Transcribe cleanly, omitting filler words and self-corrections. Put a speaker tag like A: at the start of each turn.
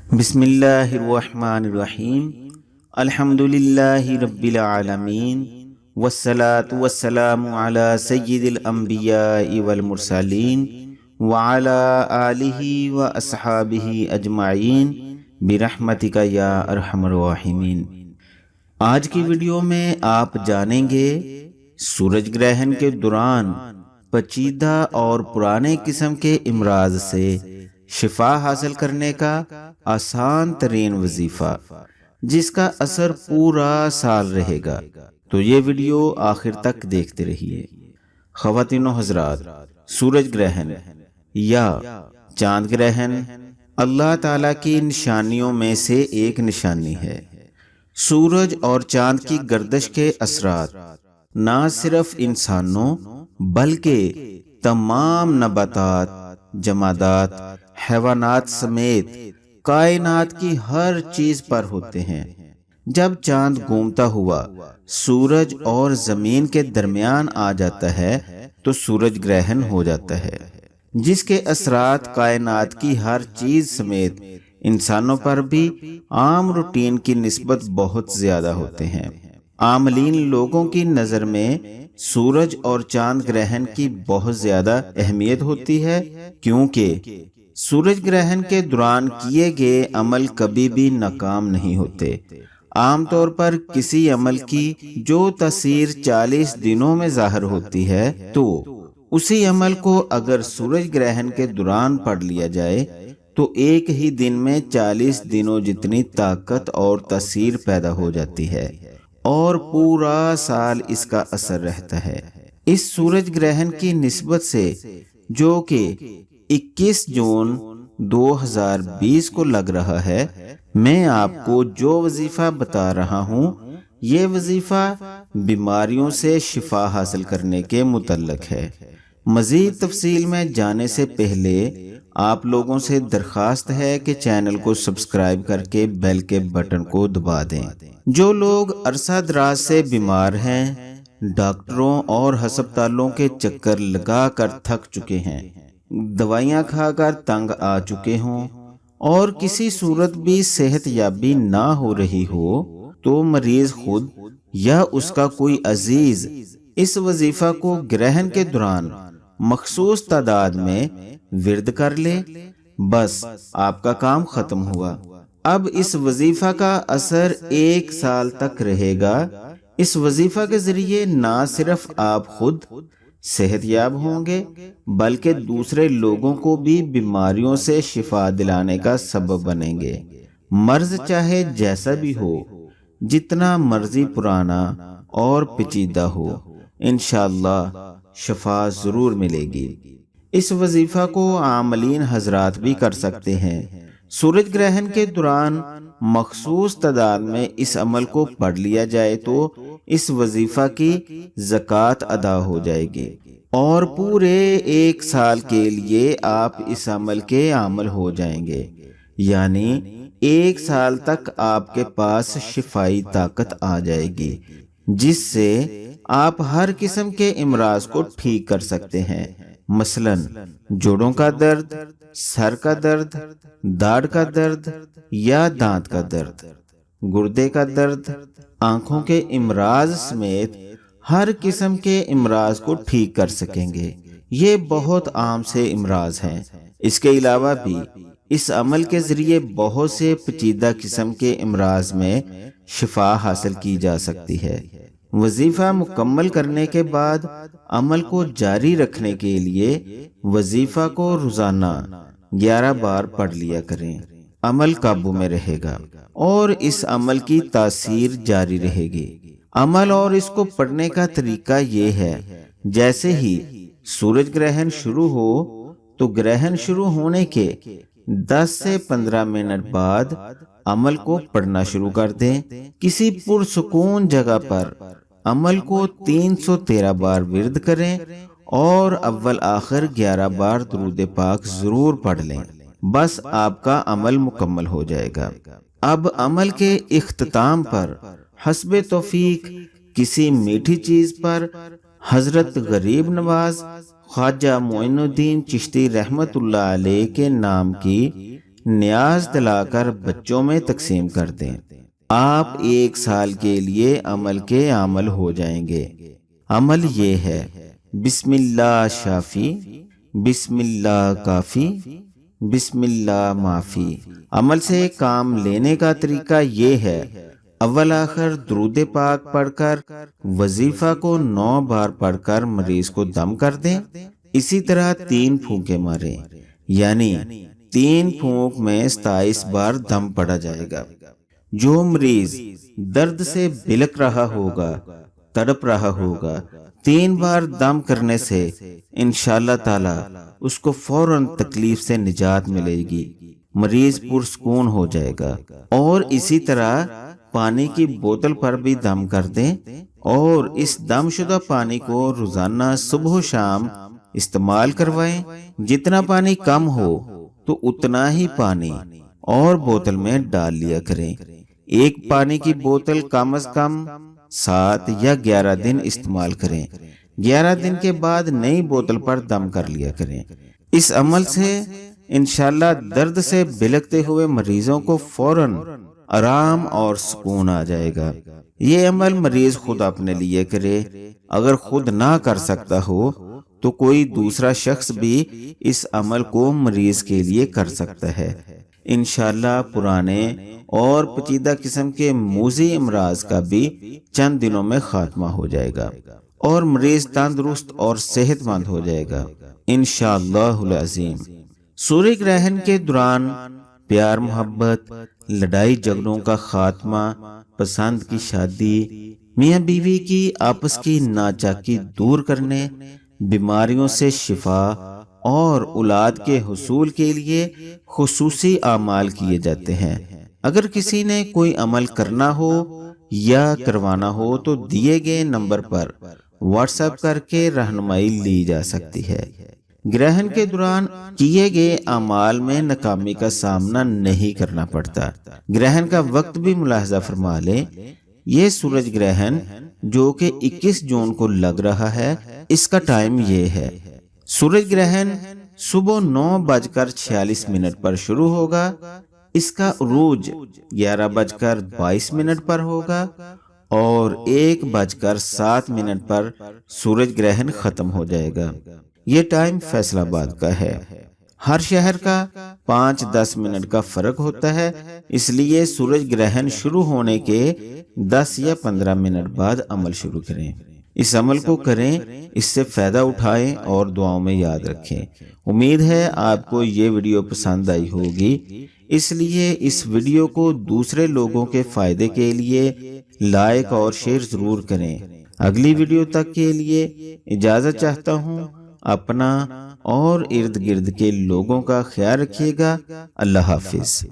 A: بسم اللہ الرحمن الرحیم الحمد للہ رب العالمین والصلاة والسلام علی سید الانبیاء والمرسلین وعلی آلہ واصحابہ اجمعین برحمتک یا ارحم الراحمین۔ آج کی ویڈیو میں آپ جانیں گے سورج گرہن کے دوران پیچیدہ اور پرانے قسم کے امراض سے شفا حاصل کرنے کا آسان ترین وظیفہ جس کا اثر پورا سال رہے گا، تو یہ ویڈیو آخر تک دیکھتے رہیے۔ خواتین و حضرات، سورج گرہن یا چاند گرہن اللہ تعالیٰ کی نشانیوں میں سے ایک نشانی ہے۔ سورج اور چاند کی گردش کے اثرات نہ صرف انسانوں بلکہ تمام نباتات، جمادات، حیوانات سمیت کائنات کی ہر چیز پر ہوتے ہیں۔ جب چاند گھومتا ہوا سورج اور زمین کے درمیان آ جاتا ہے تو سورج گرہن ہو جاتا ہے، جس کے اثرات کائنات کی ہر چیز سمیت انسانوں پر بھی عام روٹین کی نسبت بہت زیادہ ہوتے ہیں۔ عاملین لوگوں کی نظر میں سورج اور چاند گرہن کی بہت زیادہ اہمیت ہوتی ہے، کیونکہ سورج گرہن کے دوران کیے گئے عمل کبھی بھی ناکام نہیں ہوتے۔ عام طور پر کسی عمل کی جو تاثیر 40 دنوں میں ظاہر ہوتی ہے، تو اسی عمل کو اگر سورج گرہن کے دوران پڑھ لیا جائے تو ایک ہی دن میں 40 دنوں جتنی طاقت اور تاثیر پیدا ہو جاتی ہے، اور پورا سال اس کا اثر رہتا ہے۔ اس سورج گرہن کی نسبت سے جو کہ 21 جون 2020 کو لگ رہا ہے، میں آپ کو جو وظیفہ بتا رہا ہوں یہ وظیفہ بیماریوں سے شفا حاصل کرنے کے متعلق ہے۔ مزید تفصیل میں جانے سے پہلے آپ لوگوں سے درخواست ہے کہ چینل کو سبسکرائب کر کے بیل کے بٹن کو دبا دیں۔ جو لوگ عرصہ دراز سے بیمار ہیں، ڈاکٹروں اور ہسپتالوں کے چکر لگا کر تھک چکے ہیں، دوائیاں کھا کر تنگ آ چکے ہوں اور کسی صورت بھی صحت یابی نہ ہو رہی ہو، تو مریض خود یا اس کا کوئی عزیز اس وظیفہ کو گرہن کے دوران مخصوص تعداد میں ورد کر لے، بس آپ کا کام ختم ہوا۔ اب اس وظیفہ کا اثر 1 سال تک رہے گا۔ اس وظیفہ کے ذریعے نہ صرف آپ خود صحت یاب ہوں گے بلکہ دوسرے لوگوں کو بھی بیماریوں سے شفا دلانے کا سبب بنیں گے۔ مرض چاہے جیسا بھی ہو، جتنا مرضی پرانا اور پیچیدہ ہو، انشاءاللہ شفا ضرور ملے گی۔ اس وظیفہ کو عاملین حضرات بھی کر سکتے ہیں۔ سورج گرہن کے دوران مخصوص تعداد میں اس عمل کو پڑھ لیا جائے تو اس وظیفہ کی زکوٰۃ ادا ہو جائے گی، اور پورے 1 سال کے لیے آپ اس عمل کے عامل ہو جائیں گے، یعنی 1 سال تک آپ کے پاس شفائی طاقت آ جائے گی، جس سے آپ ہر قسم کے امراض کو ٹھیک کر سکتے ہیں۔ مثلاً جوڑوں کا درد، سر کا درد، داڑھ کا درد یا دانت کا درد، گردے کا درد، آنکھوں کے امراض سمیت ہر قسم کے امراض کو ٹھیک کر سکیں گے۔ یہ بہت عام سے امراض ہیں۔ اس کے علاوہ بھی اس عمل کے ذریعے بہت سے پیچیدہ قسم کے امراض میں شفا حاصل کی جا سکتی ہے۔ وظیفہ مکمل کرنے کے بعد عمل کو جاری رکھنے کے لیے وظیفہ کو روزانہ 11 بار پڑھ لیا کریں۔ عمل قابو میں رہے گا اور اس عمل کی تاثیر جاری رہے گی۔ عمل اور اس کو پڑھنے کا طریقہ یہ ہے، جیسے ہی سورج گرہن شروع ہو تو گرہن شروع ہونے کے 10 سے 15 منٹ بعد عمل کو پڑھنا شروع کر دیں۔ کسی پرسکون جگہ پر عمل کو 313 بار ورد کریں اور اول آخر 11 بار درود پاک ضرور پڑھ لیں، بس آپ کا عمل مکمل ہو جائے گا۔ اب عمل کے اختتام پر حسب توفیق کسی میٹھی چیز پر حضرت غریب نواز خواجہ معین الدین چشتی رحمت اللہ علیہ کے نام کی نیاز دلا کر بچوں میں تقسیم کر دیں۔ آپ 1 سال کے لیے عمل کے عامل ہو جائیں گے۔ عمل یہ ہے: بسم اللہ شافی، بسم اللہ کافی، بسم اللہ معافی۔ عمل سے کام لینے کا طریقہ یہ ہے: اول آخر درود پاک پڑھ کر وظیفہ کو 9 بار پڑھ کر مریض کو دم کر دیں۔ اسی طرح 3 پھونکے ماریں، یعنی 3 پھونک میں 27 بار دم پڑا جائے گا۔ جو مریض درد سے بلک رہا ہوگا، تڑپ رہا ہوگا، 3 بار دم کرنے سے انشاءاللہ تعالی اس کو فوراً تکلیف سے نجات ملے گی، مریض پرسکون ہو جائے گا۔ اور اسی طرح پانی کی بوتل پر بھی دم کر دیں، اور اس دم شدہ پانی کو روزانہ صبح و شام استعمال کروائیں۔ جتنا پانی کم ہو تو اتنا ہی پانی اور بوتل میں ڈال لیا کریں۔ ایک پانی کی بوتل کم از کم 7 یا 11 دن استعمال کریں۔ 11 دن کے بعد نئی بوتل پر دم کر لیا کریں۔ اس عمل سے انشاءاللہ درد سے بلکتے ہوئے مریضوں کو فوراً آرام اور سکون آ جائے گا۔ یہ عمل مریض خود اپنے لیے کرے۔ اگر خود نہ کر سکتا ہو تو کوئی دوسرا شخص بھی اس عمل کو مریض کے لیے کر سکتا ہے۔ انشاءاللہ پرانے اور پیچیدہ قسم کے موذی امراض کا بھی چند دنوں میں خاتمہ ہو جائے گا اور مریض تندرست اور صحت مند ہو جائے گا انشاءاللہ العظیم۔ سورہ گرہن کے دوران پیار محبت، لڑائی جھگڑوں کا خاتمہ، پسند کی شادی، میاں بیوی کی آپس کی ناچاکی دور کرنے، بیماریوں سے شفا اور اولاد کے حصول کے لیے خصوصی اعمال کیے جاتے ہیں۔ اگر کسی نے کوئی عمل کرنا ہو یا کروانا ہو تو دیے گئے نمبر پر واٹس ایپ کر کے رہنمائی لی جا سکتی ہے۔ گرہن کے دوران کیے گئے اعمال میں ناکامی کا سامنا نہیں کرنا پڑتا۔ گرہن کا وقت بھی ملاحظہ فرما لیں۔ یہ سورج گرہن جو کہ 21 جون کو لگ رہا ہے، اس کا ٹائم یہ ہے: سورج گرہن صبح 9:46 پر شروع ہوگا، اس کا عروج 11:22 پر ہوگا اور 1:07 پر سورج گرہن ختم ہو جائے گا۔ یہ ٹائم فیصل آباد کا ہے۔ ہر شہر کا 5-10 منٹ کا فرق ہوتا ہے، اس لیے سورج گرہن شروع ہونے کے 10 یا 15 منٹ بعد عمل شروع کریں۔ اس عمل کو کریں، اس سے فائدہ اٹھائیں اور دعاؤں میں یاد رکھیں۔ امید ہے آپ کو یہ ویڈیو پسند آئی ہوگی، اس لیے اس ویڈیو کو دوسرے لوگوں کے فائدے کے لیے لائک اور شیئر ضرور کریں۔ اگلی ویڈیو تک کے لیے اجازت چاہتا ہوں۔ اپنا اور ارد گرد کے لوگوں کا خیال رکھیے گا۔ اللہ حافظ۔